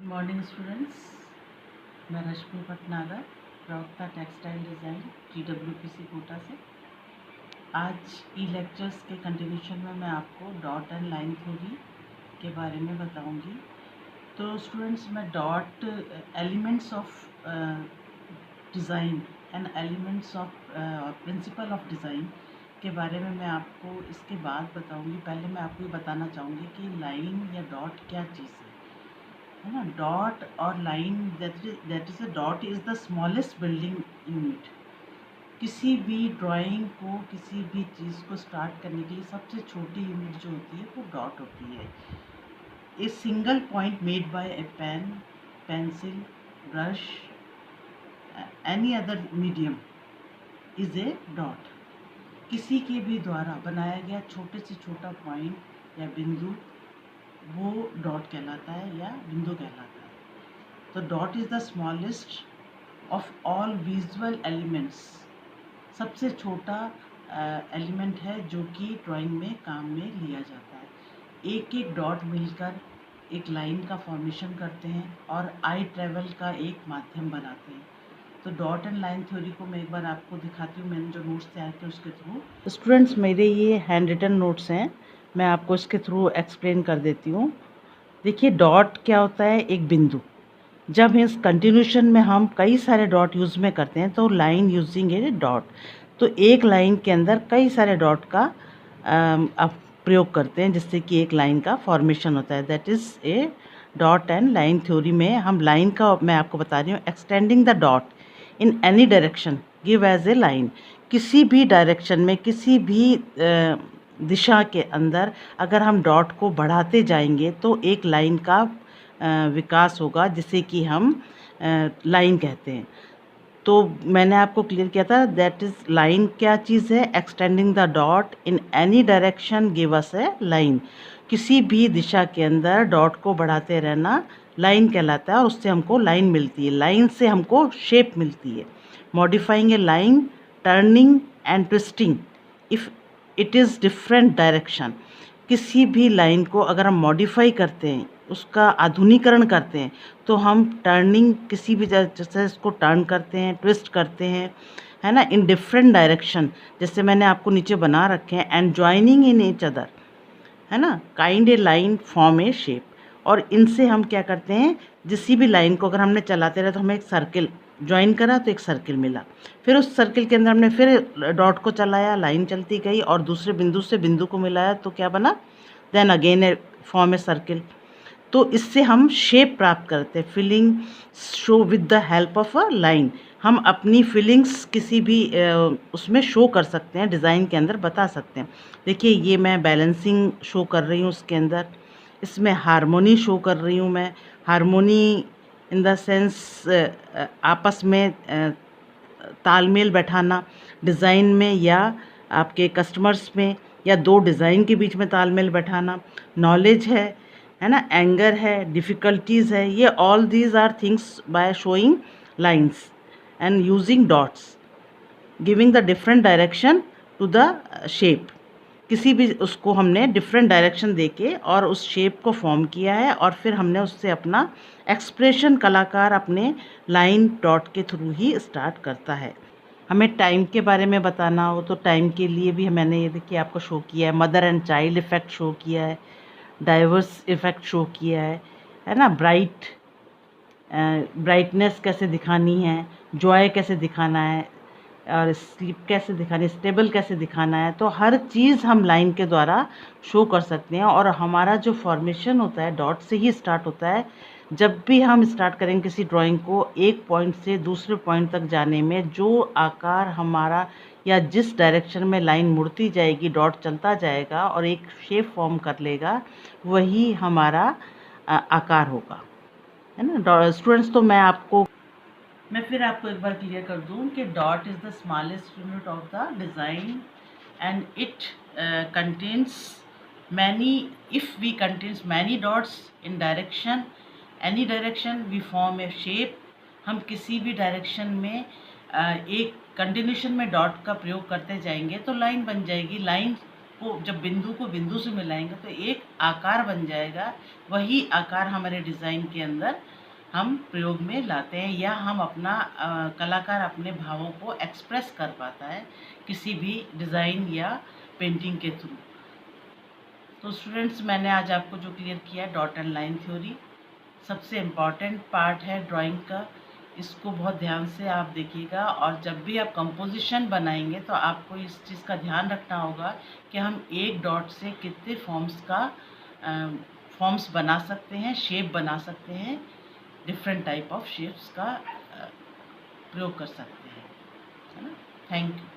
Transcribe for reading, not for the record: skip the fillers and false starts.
Morning students, मैं रश्मि भटनागर, प्रवक्ता textile design GWPC Kota से। आज ई लेक्चर्स के कंटिन्यूशन में मैं आपको डॉट एंड लाइन थ्योरी के बारे में बताऊंगी। तो स्टूडेंट्स, मैं dot elements of design and elements of principle of design के बारे में मैं आपको इसके बाद बताऊंगी। पहले मैं आपको ये बताना चाहूँगी कि लाइन या डॉट क्या चीज़ है ना। डॉट और line, that is a dot is the smallest building unit. किसी भी ड्राइंग को, किसी भी चीज़ को स्टार्ट करने के लिए सबसे छोटी यूनिट जो होती है वो डॉट होती है। A single point made by a pen, pencil, brush, any other medium is a dot. किसी के भी द्वारा बनाया गया छोटे से छोटा पॉइंट या बिंदु वो डॉट कहलाता है या बिंदु कहलाता है। तो dot is the smallest of all visual elements. सबसे छोटा एलिमेंट है जो कि ड्राइंग में काम में लिया जाता है। एक एक डॉट मिलकर एक लाइन का फॉर्मेशन करते हैं और आई ट्रेवल का एक माध्यम बनाते हैं। तो डॉट एंड लाइन थ्योरी को मैं एक बार आपको दिखाती हूँ। मैंने जो नोट्स तैयार किए उसके थ्रू। स्टूडेंट्स, मेरे ये हैंड रिटन नोट्स हैं, मैं आपको इसके थ्रू एक्सप्लेन कर देती हूँ। देखिए, डॉट क्या होता है? एक बिंदु। जब इस कंटिन्यूशन में हम कई सारे डॉट यूज़ में करते हैं तो लाइन यूजिंग ए डॉट। तो एक लाइन के अंदर कई सारे डॉट का आप प्रयोग करते हैं जिससे कि एक लाइन का फॉर्मेशन होता है। That is a dot and line theory में हम लाइन का, मैं आपको बता रही हूँ, extending the dot in any direction give as a line. किसी भी डायरेक्शन में, किसी भी दिशा के अंदर अगर हम डॉट को बढ़ाते जाएंगे तो एक लाइन का विकास होगा जिसे कि हम लाइन कहते हैं। तो मैंने आपको क्लियर किया था, दैट इज़ लाइन क्या चीज़ है? Extending the dot in any direction give us a line. किसी भी दिशा के अंदर डॉट को बढ़ाते रहना लाइन कहलाता है और उससे हमको लाइन मिलती है। लाइन से हमको शेप मिलती है। Modifying A line, turning and twisting if it is different direction. किसी भी लाइन को अगर हम मॉडिफाई करते हैं, उसका आधुनिकरण करते हैं, तो हम टर्निंग, किसी भी जैसे इसको टर्न करते हैं, ट्विस्ट करते हैं, है ना, इन डिफरेंट डायरेक्शन। जैसे मैंने आपको नीचे बना रखे हैं, and joining in each other, है ना, kind A line form a shape. और इनसे हम क्या करते हैं, किसी भी लाइन को अगर हमने चलाते रहे तो हमें एक सर्किल ज्वाइन करा तो एक सर्किल मिला। फिर उस सर्किल के अंदर हमने फिर डॉट को चलाया, लाइन चलती गई और दूसरे बिंदु से बिंदु को मिलाया तो क्या बना? Then again a form a circle. तो इससे हम शेप प्राप्त करते हैं। Feeling show with the help of a line. हम अपनी फीलिंग्स किसी भी उसमें शो कर सकते हैं, डिज़ाइन के अंदर बता सकते हैं। देखिए, ये मैं बैलेंसिंग शो कर रही हूँ उसके अंदर। इसमें हारमोनी शो कर रही हूँ मैं। हारमोनी इन द सेंस आपस में तालमेल बैठाना डिज़ाइन में या आपके कस्टमर्स में, या दो डिज़ाइन के बीच में तालमेल बैठाना। नॉलेज है ना, एंगर है, डिफ़िकल्टीज़ है, ये all these are things by showing lines and using dots giving the different direction to the shape. किसी भी उसको हमने डिफरेंट डायरेक्शन देके और उस शेप को फॉर्म किया है और फिर हमने उससे अपना एक्सप्रेशन, कलाकार अपने लाइन डॉट के थ्रू ही स्टार्ट करता है। हमें टाइम के बारे में बताना हो तो टाइम के लिए भी मैंने ये देखिए आपको शो किया है। Mother and child effect show किया है, डाइवर्स इफ़ेक्ट शो किया है ना, ब्राइटनेस कैसे दिखानी है, जॉय कैसे दिखाना है, और स्लीप कैसे दिखानी है, स्टेबल कैसे दिखाना है। तो हर चीज़ हम लाइन के द्वारा शो कर सकते हैं। और हमारा जो फॉर्मेशन होता है डॉट से ही स्टार्ट होता है। जब भी हम स्टार्ट करेंगे किसी ड्राइंग को, एक पॉइंट से दूसरे पॉइंट तक जाने में जो आकार हमारा, या जिस डायरेक्शन में लाइन मुड़ती जाएगी, डॉट चलता जाएगा और एक शेप फॉर्म कर लेगा, वही हमारा आकार होगा, है ना स्टूडेंट्स। तो मैं फिर आपको एक बार क्लियर कर दूं कि dot is the smallest unit of the design and it contains many, if we contains many dots in direction, any direction we form a shape. हम किसी भी डायरेक्शन में एक कंटिन्यूशन में डॉट का प्रयोग करते जाएंगे तो लाइन बन जाएगी। लाइन को जब बिंदु को बिंदु से मिलाएंगे तो एक आकार बन जाएगा। वही आकार हमारे डिज़ाइन के अंदर हम प्रयोग में लाते हैं, या हम अपना कलाकार अपने भावों को एक्सप्रेस कर पाता है किसी भी डिज़ाइन या पेंटिंग के थ्रू। तो स्टूडेंट्स, मैंने आज आपको जो क्लियर किया डॉट एंड लाइन थ्योरी सबसे इम्पॉर्टेंट पार्ट है ड्राइंग का। इसको बहुत ध्यान से आप देखिएगा, और जब भी आप कंपोजिशन बनाएंगे तो आपको इस चीज़ का ध्यान रखना होगा कि हम एक डॉट से कितने फॉर्म्स बना सकते हैं, शेप बना सकते हैं, डिफरेंट टाइप ऑफ शेप्स का प्रयोग कर सकते हैं, है ना। Thank you.